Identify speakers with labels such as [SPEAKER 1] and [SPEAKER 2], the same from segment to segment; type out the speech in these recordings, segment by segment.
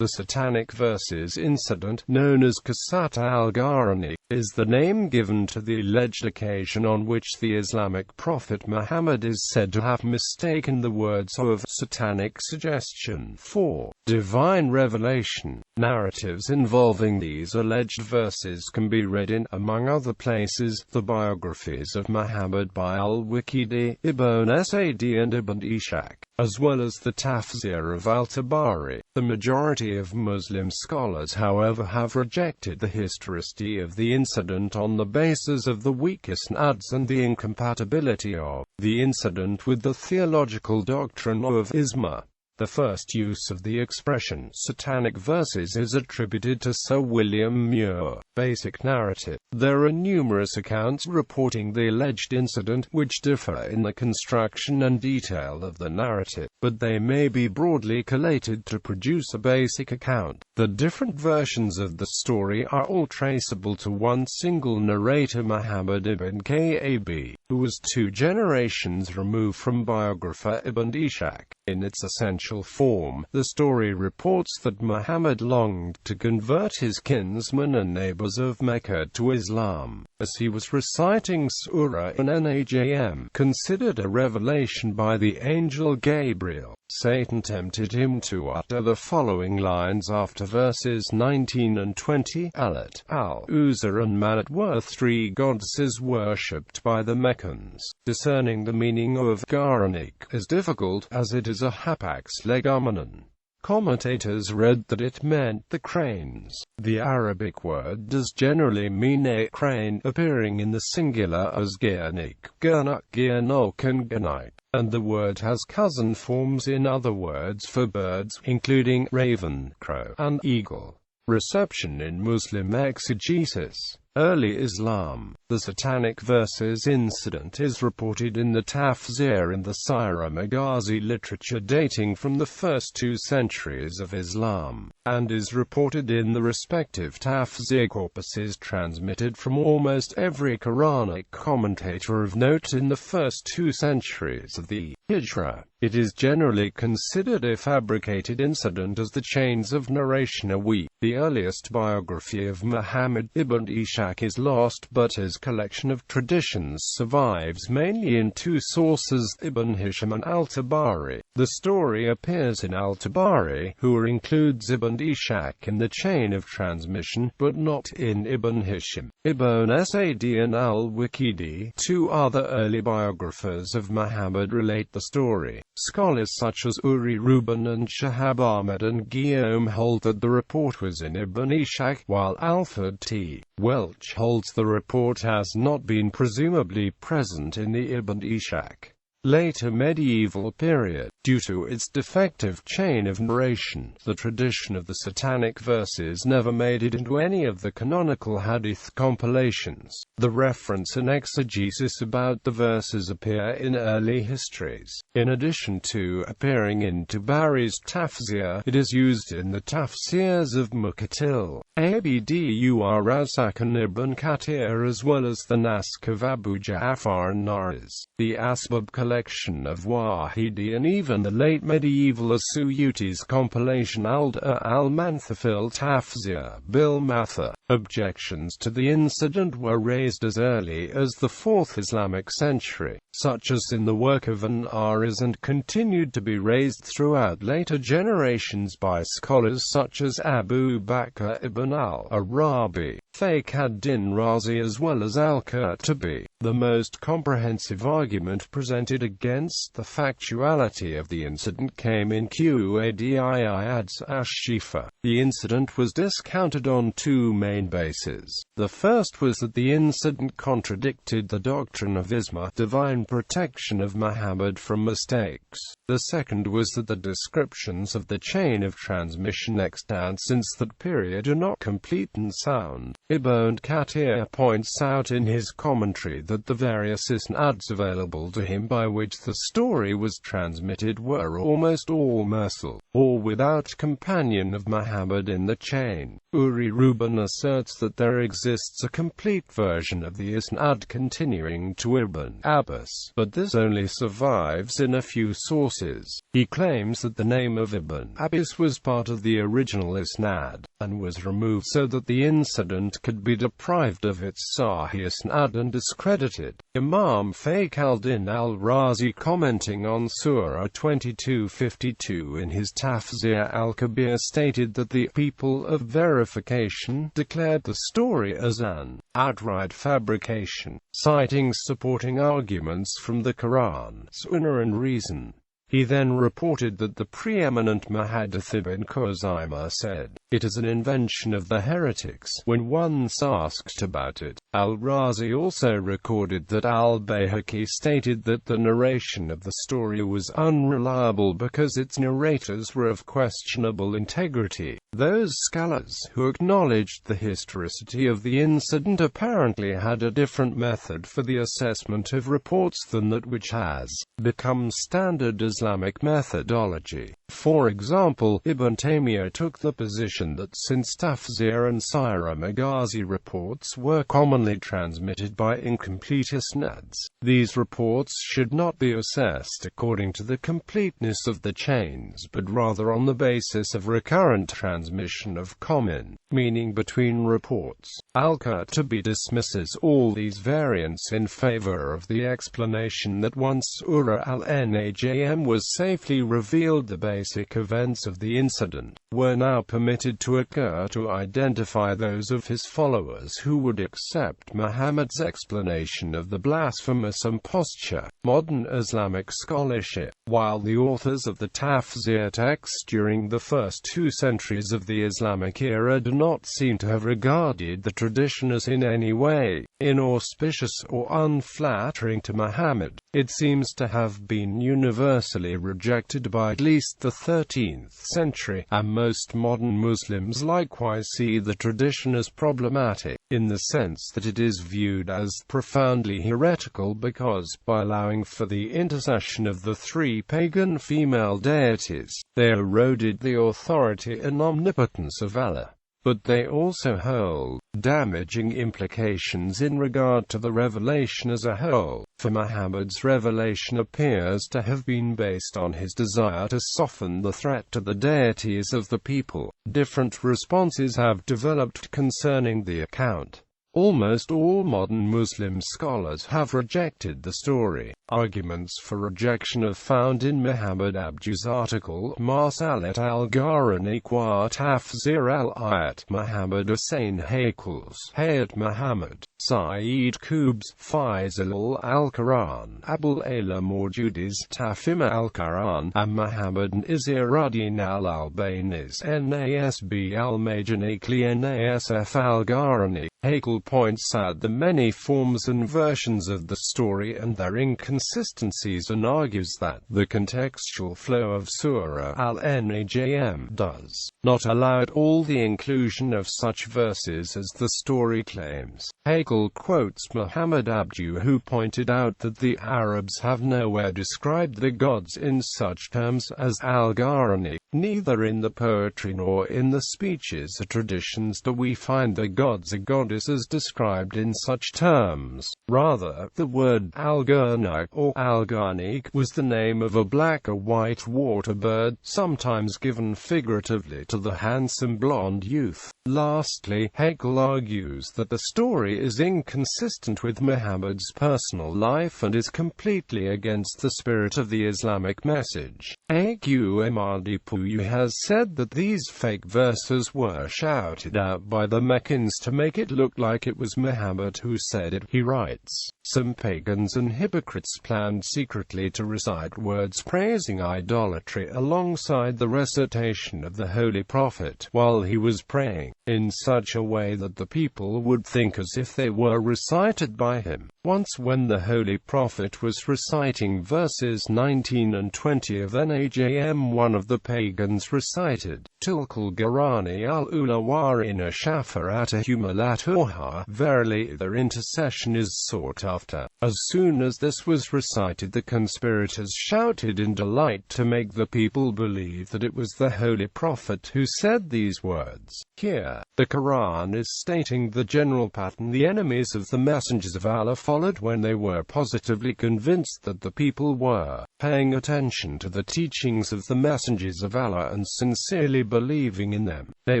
[SPEAKER 1] The Satanic Verses incident, known as qissat al-gharaniq, is the name given to the alleged occasion on which the Islamic Prophet Muhammad is said to have mistaken the words of satanic suggestion for divine revelation. Narratives involving these alleged verses can be read in, among other places, the biographies of Muhammad by al-Wāqidī, Ibn Sa'd and Ibn Ishaq, as well as the tafsir of al-Tabarī. The majority of Muslim scholars, however, have rejected the historicity of the incident on the basis of the weak isnads and the incompatibility of the incident with the theological doctrine of isma. The first use of the expression Satanic Verses is attributed to Sir William Muir. Basic narrative. There are numerous accounts reporting the alleged incident, which differ in the construction and detail of the narrative, but they may be broadly collated to produce a basic account. The different versions of the story are all traceable to one single narrator, Muhammad ibn Ka'b, who was 2 generations removed from biographer Ibn Ishaq. In its essential form, the story reports that Muhammad longed to convert his kinsmen and neighbors of Mecca to Islam. As he was reciting Surah An-Najm, considered a revelation by the angel Gabriel, Satan tempted him to utter the following lines after verses 19 and 20. Allat, Al-Uzza and Manat were 3 goddesses worshipped by the Meccans. Discerning the meaning of al-gharaniq is difficult, as it is a hapax legomenon. Commentators read that it meant the cranes. The Arabic word does generally mean a crane, appearing in the singular as gharaniq, gharnaq, gharnaq and gharniq, and the word has cousin forms in other words for birds, including raven, crow, and eagle. Reception in Muslim exegesis. Early Islam. The Satanic Verses incident is reported in the tafsir and the Sirah Maghazi literature dating from the first 2 centuries of Islam, and is reported in the respective tafsir corpuses transmitted from almost every Quranic commentator of note in the first 2 centuries of the Hijra. It is generally considered a fabricated incident, as the chains of narration are weak. The earliest biography of Muhammad ibn Ishaq is lost, but his collection of traditions survives mainly in 2 sources, Ibn Hisham and al-Tabarī. The story appears in al-Tabarī, who includes Ibn Ishaq in the chain of transmission, but not in Ibn Hisham. Ibn Sa'd and al-Wāqidī, 2 other early biographers of Muhammad, relate the story. Scholars such as Uri Ruben and Shahab Ahmed and Guillaume hold that the report was in Ibn Ishaq, while Alfred T. Welch holds the report has not been presumably present in the Ibn Ishaq. Later medieval period. Due to its defective chain of narration, the tradition of the Satanic Verses never made it into any of the canonical hadith compilations. The reference and exegesis about the verses appear in early histories. In addition to appearing in Tabari's tafsir, it is used in the tafsirs of Muqatil, Abdur Razzaq and Ibn Kathir, as well as the Naskh of Abu Ja'far an-Narisi, the Asbab collection of Wāqidī, and even the late medieval As-Suyuti's compilation al-Du'a al-Manthafil Tafsir bil-Matha. Objections to the incident were raised as early as the 4th Islamic century, such as in the work of an-Ariz, and continued to be raised throughout later generations by scholars such as Abu Bakr ibn al-Arabi, Fakhr ad-Din Razi, as well as al-Qurtubi. The most comprehensive argument presented against the factuality of the incident came in Qad'iyad's Ash-Shifa. The incident was discounted on 2 main bases. The first was that the incident contradicted the doctrine of isma, divine protection of Muhammad from mistakes. The second was that the descriptions of the chain of transmission extant since that period are not complete and sound. Ibn Kathir points out in his commentary that the various isnads available to him by which the story was transmitted were almost all mursal, or without companion of Muhammad in the chain. Uri Ruben asserts that there exists a complete version of the isnad continuing to Ibn Abbas, but this only survives in a few sources. He claims that the name of Ibn Abbas was part of the original isnad, and was removed so that the incident could be deprived of its Sahih isnad and discredited. Imam Fakhr al-Din al-Razi, commenting on Surah 2252 in his Tafsir al-Kabir, stated that the people of verification declared the story as an outright fabrication, citing supporting arguments from the Quran, Sunnah and reason. He then reported that the preeminent Muhaddith Ibn Khuzaymah said, "It is an invention of the heretics," when once asked about it. Al-Razi also recorded that al-Bayhaqi stated that the narration of the story was unreliable because its narrators were of questionable integrity. Those scholars who acknowledged the historicity of the incident apparently had a different method for the assessment of reports than that which has become standard Islamic methodology. For example, Ibn Taymiyyah took the position that since Tafsir and Sirah Maghazi reports were commonly transmitted by incomplete isnads, these reports should not be assessed according to the completeness of the chains but rather on the basis of recurrent transmission of common meaning between reports. Al-Qurtubi dismisses all these variants in favor of the explanation that once Surah al-Najm was safely revealed, the basic events of the incident were now permitted to occur to identify those of his followers who would accept Muhammad's explanation of the blasphemous imposture. Modern Islamic scholarship, while the authors of the Tafsir text during the first 2 centuries of the Islamic era do not seem to have regarded the tradition as in any way inauspicious or unflattering to Muhammad, it seems to have been universally rejected by at least the 13th century, and most modern Muslims likewise see the tradition as problematic, in the sense that it is viewed as profoundly heretical because, by allowing for the intercession of the 3 pagan female deities, they eroded the authority and omnipotence of Allah. But they also hold damaging implications in regard to the revelation as a whole, for Muhammad's revelation appears to have been based on his desire to soften the threat to the deities of the people. Different responses have developed concerning the account. Almost all modern Muslim scholars have rejected the story. Arguments for rejection are found in Muhammad Abdu's article Marsalat al-gharaniq wa Tafsir al-Ayat, Muhammad Hussain Haykul's Hayat Muhammad, Saeed Qutb's Faisal al-Quran, Abul Ala Mawjudi's Tafhim al-Quran, and Muhammad Nasiruddin al-Albani's Nasb al-Majaniqli Nasf al-Gharaniq. Haykal points out the many forms and versions of the story and their inconsistencies and argues that the contextual flow of Surah al-Najm does not allow at all the inclusion of such verses as the story claims. Haykal quotes Muhammad Abdu, who pointed out that the Arabs have nowhere described the gods in such terms as al-Gharaniq, neither in the poetry nor in the speeches or traditions do we find the gods or goddesses described in such terms. Rather, the word al-Gharaniq or al-Gharaniq was the name of a black or white water bird, sometimes given figuratively to the handsome blonde youth. Lastly, Haykal argues that the story is inconsistent with Muhammad's personal life and is completely against the spirit of the Islamic message. A.Q. Imadipuyu has said that these fake verses were shouted out by the Meccans to make it look like it was Muhammad who said it. He writes, "Some pagans and hypocrites planned secretly to recite words praising idolatry alongside the recitation of the Holy Prophet while he was praying, in such a way that the people would think as if they were recited by him. Once when the Holy Prophet was reciting verses 19 and 20 of Najm, one of the pagans recited, Tilk al-gharaniq al-ula warina shafa'ata humalatuha, verily their intercession is sought after. As soon as this was recited, the conspirators shouted in delight to make the people believe that it was the Holy Prophet who said these words. Here, the Quran is stating the general pattern the enemies of the messengers of Allah followed when they were positively convinced that the people were paying attention to the teachings of the messengers of Allah and sincerely believing in them. They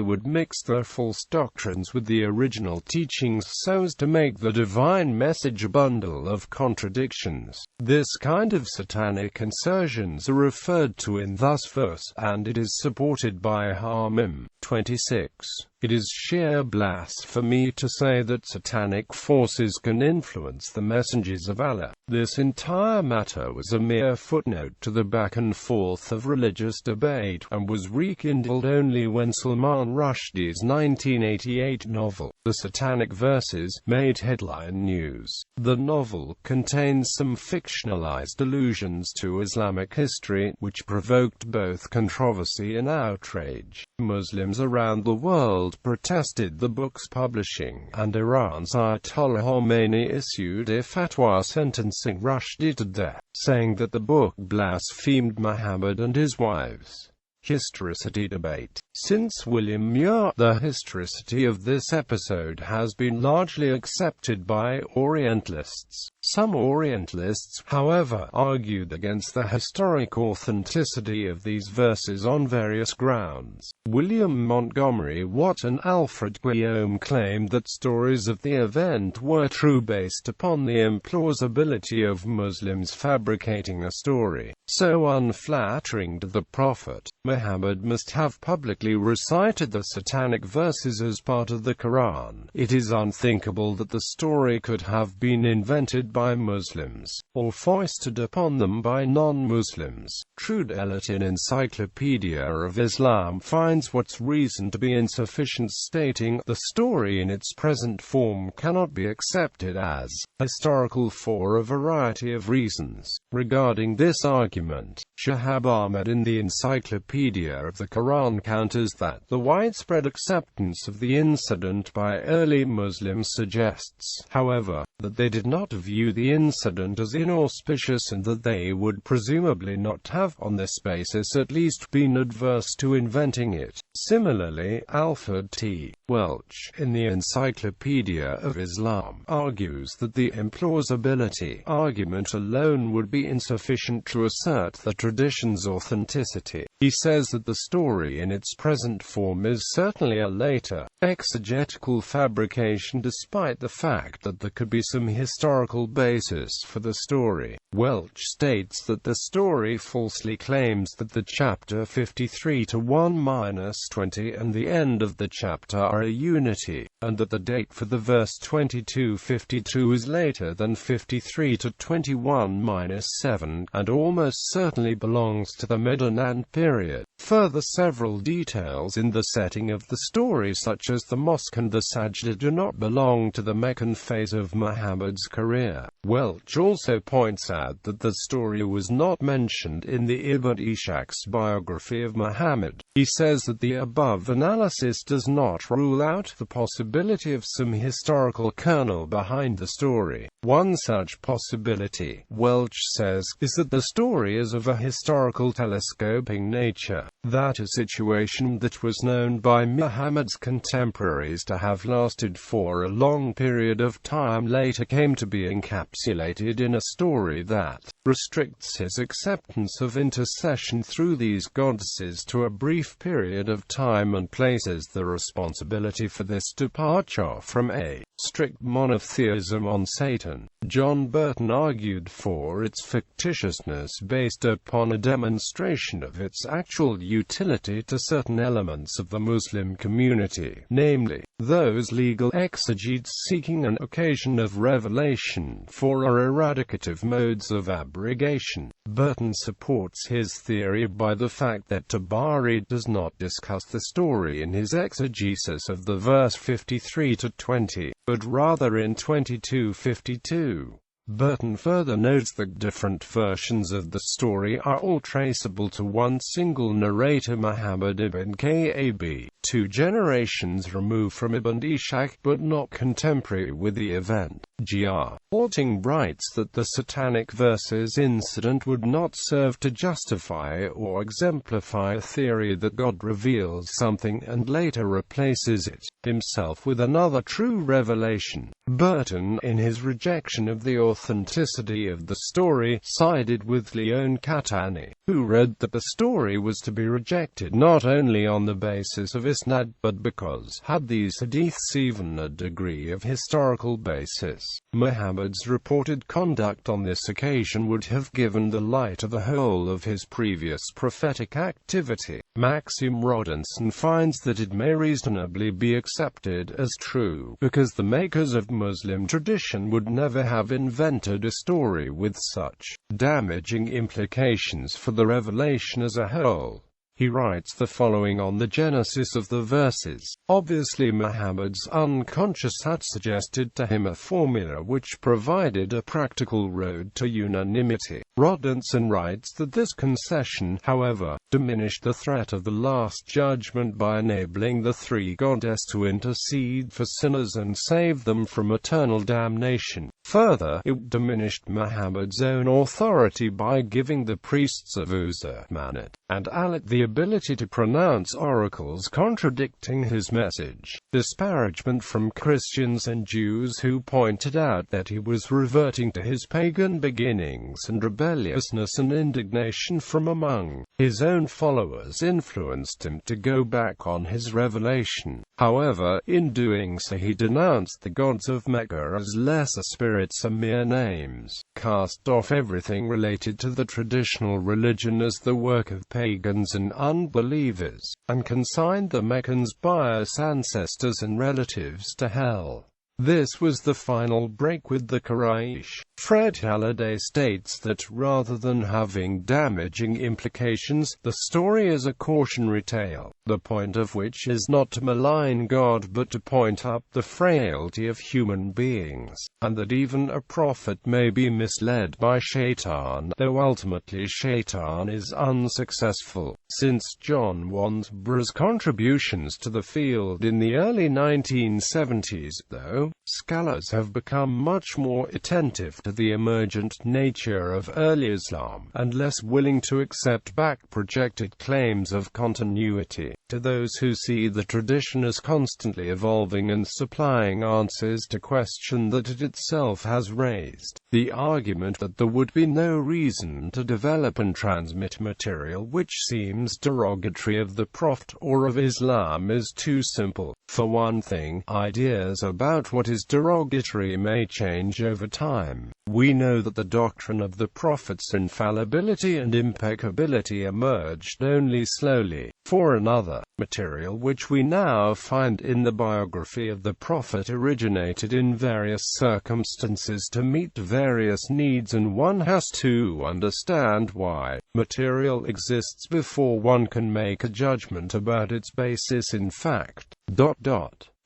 [SPEAKER 1] would mix their false doctrines with the original teachings so as to make the divine message a bundle of contradictions. This kind of satanic insertions are referred to in this verse, and it is supported by Hamim 26. It is sheer blasphemy to say that satanic forces can influence the messengers of Allah. This entire matter was a mere footnote to the back and forth of religious debate, and was rekindled only when Salman Rushdie's 1988 novel, The Satanic Verses, made headline news. The novel contains some fictionalized allusions to Islamic history, which provoked both controversy and outrage. Muslims around the world protested the book's publishing, and Iran's Ayatollah Khomeini issued a fatwa sentencing Rushdie to death, saying that the book blasphemed Muhammad and his wives. Historicity debate. Since William Muir, the historicity of this episode has been largely accepted by Orientalists. Some Orientalists, however, argued against the historic authenticity of these verses on various grounds. William Montgomery Watt and Alfred Guillaume claimed that stories of the event were true based upon the implausibility of Muslims fabricating a story so unflattering to the Prophet. Muhammad must have publicly recited the satanic verses as part of the Quran. It is unthinkable that the story could have been invented by Muslims, or foisted upon them by non-Muslims. Trudellatin Encyclopedia of Islam finds what's reason to be insufficient, stating, the story in its present form cannot be accepted as historical for a variety of reasons. Regarding this argument, Shahab Ahmed in the Encyclopedia of the Quran counters that the widespread acceptance of the incident by early Muslims suggests, however, that they did not view the incident as inauspicious and that they would presumably not have, on this basis at least, been adverse to inventing it. Similarly, Alfred T. Welch, in the Encyclopedia of Islam, argues that the implausibility argument alone would be insufficient to assert the tradition's authenticity. He says that the story in its present form is certainly a later, exegetical fabrication, despite the fact that there could be some historical basis for the story. Welch states that the story falsely claims that the chapter 53 to 1-20 and the end of the chapter are a unity, and that the date for the verse 22:52 is later than 53 to 21-7, and almost certainly belongs to the Medinah period. Further, several details in the setting of the story, such as the mosque and the sajda, do not belong to the Meccan phase of Muhammad's career. Welch also points out that the story was not mentioned in the Ibn Ishaq's biography of Muhammad. He says that the above analysis does not rule out the possibility of some historical kernel behind the story. One such possibility, Welch says, is that the story is of a historical telescoping nature, that a situation that was known by Muhammad's contemporaries to have lasted for a long period of time later came to be encapsulated in a story that restricts his acceptance of intercession through these goddesses to a brief period of time and places the responsibility for this departure from a strict monotheism on Satan. John Burton argued for its fictitiousness based upon a demonstration of its actual utility to certain elements of the Muslim community, namely, those legal exegetes seeking an occasion of revelation for or eradicative modes of abrogation. Burton supports his theory by the fact that Tabarī does not discuss the story in his exegesis of the verse 50 2253–20, but rather in 2252. Burton further notes that different versions of the story are all traceable to one single narrator, Muhammad ibn Ka'b, 2 generations removed from Ibn Ishaq but not contemporary with the event. Gr. Orting writes that the Satanic Verses incident would not serve to justify or exemplify a theory that God reveals something and later replaces it himself with another true revelation. Burton, in his rejection of the authenticity of the story, sided with Leon Catani, who read that the story was to be rejected not only on the basis of isnad, but because, had these hadiths even a degree of historical basis, Muhammad's reported conduct on this occasion would have given the lie to the whole of his previous prophetic activity. Maxim Rodinson finds that it may reasonably be accepted as true, because the makers of Muslim tradition would never have invented a story with such damaging implications for the revelation as a whole. He writes the following on the genesis of the verses. Obviously Muhammad's unconscious had suggested to him a formula which provided a practical road to unanimity. Rodinson writes that this concession, however, diminished the threat of the Last Judgment by enabling the three goddesses to intercede for sinners and save them from eternal damnation. Further, it diminished Muhammad's own authority by giving the priests of Uzza, Manat, and Alat the ability to pronounce oracles contradicting his message. Disparagement from Christians and Jews who pointed out that he was reverting to his pagan beginnings, and rebelliousness and indignation from among his own followers influenced him to go back on his revelation. However, in doing so he denounced the gods of Mecca as lesser spirits and mere names, cast off everything related to the traditional religion as the work of pagans and unbelievers, and consigned the Meccans' pious ancestors and relatives to hell. This was the final break with the Quraysh. Fred Halliday states that rather than having damaging implications, the story is a cautionary tale, the point of which is not to malign God but to point up the frailty of human beings, and that even a prophet may be misled by Shaitan, though ultimately Shaitan is unsuccessful. Since John Wansborough's contributions to the field in the early 1970s, though, scholars have become much more attentive to the emergent nature of early Islam, and less willing to accept back-projected claims of continuity. To those who see the tradition as constantly evolving and supplying answers to questions that it itself has raised, the argument that there would be no reason to develop and transmit material which seems derogatory of the Prophet or of Islam is too simple. For one thing, ideas about what is derogatory may change over time. We know that the doctrine of the Prophet's infallibility and impeccability emerged only slowly. For another, material which we now find in the biography of the Prophet originated in various circumstances to meet various needs, and one has to understand why. Material exists before one can make a judgment about its basis in fact.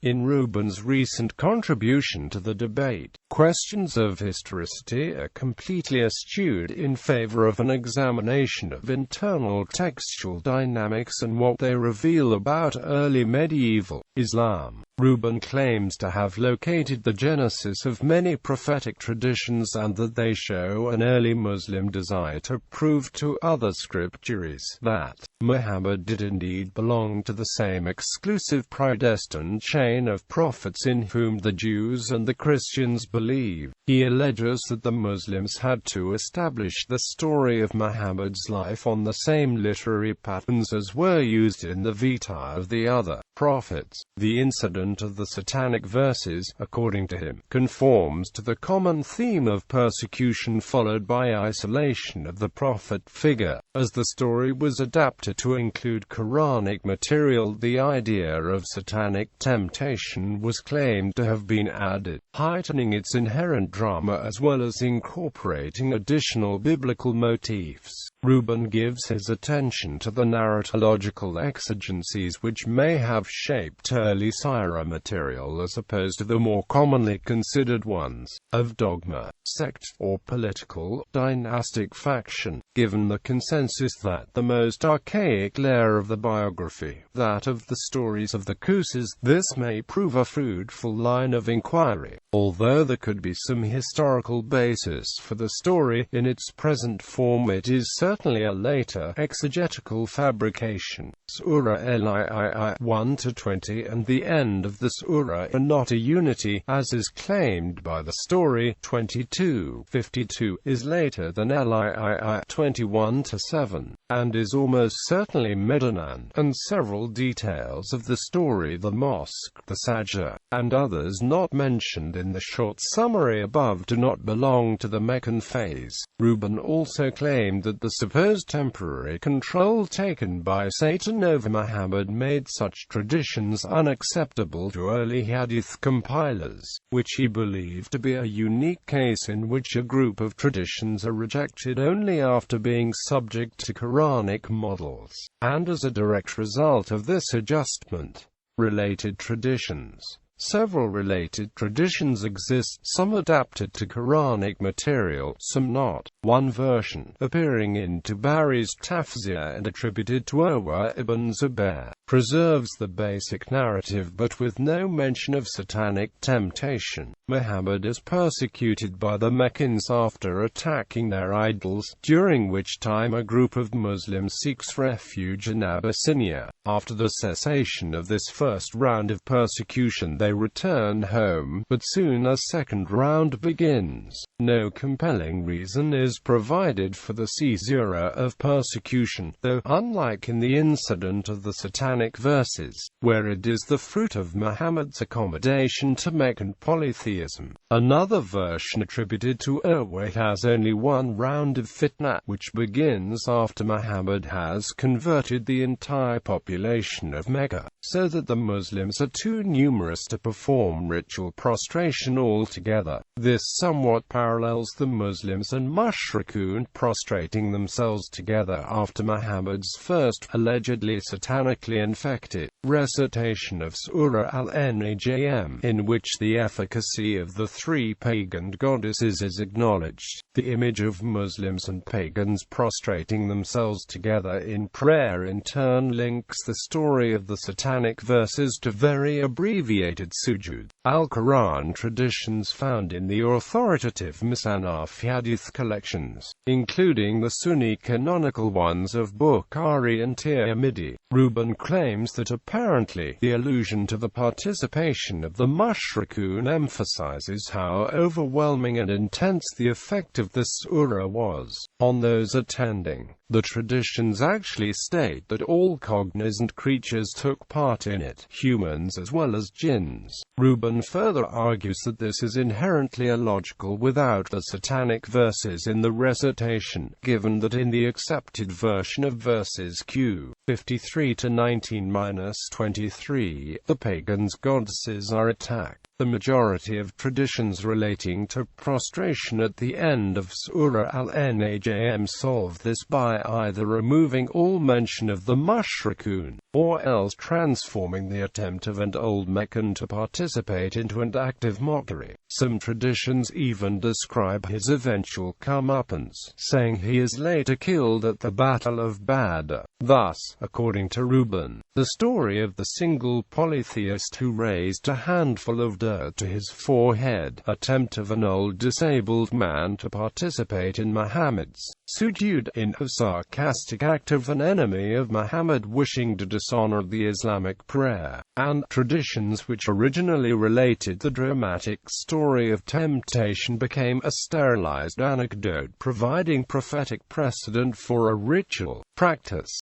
[SPEAKER 1] In Rubin's recent contribution to the debate, questions of historicity are completely eschewed in favor of an examination of internal textual dynamics and what they reveal about early medieval Islam. Rubin claims to have located the genesis of many prophetic traditions and that they show an early Muslim desire to prove to other scriptures that Muhammad did indeed belong to the same exclusive predestined chain of prophets in whom the Jews and the Christians believe. He alleges that the Muslims had to establish the story of Muhammad's life on the same literary patterns as were used in the Vita of the other prophets. The incident of the Satanic Verses, according to him, conforms to the common theme of persecution followed by isolation of the prophet figure. As the story was adapted to include Quranic material, the idea of satanic temptation was claimed to have been added, heightening its inherent drama as well as incorporating additional biblical motifs. Reuben gives his attention to the narratological exigencies which may have shaped early Sirah material as opposed to the more commonly considered ones, of dogma, sect, or political, dynastic faction, given the consensus that the most archaic layer of the biography, that of the stories of the qissas, this may prove a fruitful line of inquiry. Although there could be some historical basis for the story in its present form, it is certainly a later, exegetical fabrication. Surah Lii 1-20 and the end of the surah are not a unity, as is claimed by the story. 22:52 is later than Lii 21-7, and is almost certainly Medinan, and several details of the story, the mosque, the sajda, and others not mentioned in the short summary above, do not belong to the Meccan phase. Reuben also claimed that the supposed temporary control taken by Satan over Muhammad made such traditions unacceptable to early hadith compilers, which he believed to be a unique case in which a group of traditions are rejected only after being subject to Quranic models, and as a direct result of this adjustment. Related traditions. Several related traditions exist, some adapted to Quranic material, some not. One version, appearing in Tabarī's tafsir and attributed to Urwa ibn Zubair, preserves the basic narrative but with no mention of satanic temptation. Muhammad is persecuted by the Meccans after attacking their idols, during which time a group of Muslims seeks refuge in Abyssinia. After the cessation of this first round of persecution, they return home, but soon a second round begins. No compelling reason is provided for the caesura of persecution, though, unlike in the incident of the Satanic Verses, where it is the fruit of Muhammad's accommodation to Meccan polytheism. Another version attributed to Urwa has only one round of fitna, which begins after Muhammad has converted the entire population of Mecca, so that the Muslims are too numerous to perform ritual prostration altogether. This somewhat parallels the Muslims and mushrikun prostrating themselves together after Muhammad's first, allegedly satanically infected, recitation of Surah al-Najm, in which the efficacy of the three pagan goddesses is acknowledged. The image of Muslims and pagans prostrating themselves together in prayer in turn links the story of the Satanic Verses to very abbreviated sujud. Al-Quran traditions found in the authoritative Musannaf hadith collections, including the Sunni canonical ones of Bukhari and Tirmidhi. Reuben claims that apparently the allusion to the participation of the mushrikun emphasizes how overwhelming and intense the effect of the surah was on those attending. The traditions actually state that all cognizant creatures took part in it, humans as well as jinns. Reuben further argues that this is inherently illogical without the Satanic Verses in the recitation, given that in the accepted version of verses Q 53-19-23, the pagans' goddesses are attacked. The majority of traditions relating to prostration at the end of Surah al-Najm solve this by either removing all mention of the mushrikun, or else transforming the attempt of an old Meccan to participate into an active mockery. Some traditions even describe his eventual comeuppance, saying he is later killed at the Battle of Badr. Thus, according to Reuben, the story of the single polytheist who raised a handful of dirt to his forehead, attempt of an old disabled man to participate in Muhammad's sujud in a sarcastic act of an enemy of Muhammad wishing to dishonor the Islamic prayer, and traditions which originally related the dramatic story of temptation became a sterilized anecdote providing prophetic precedent for a ritual practice.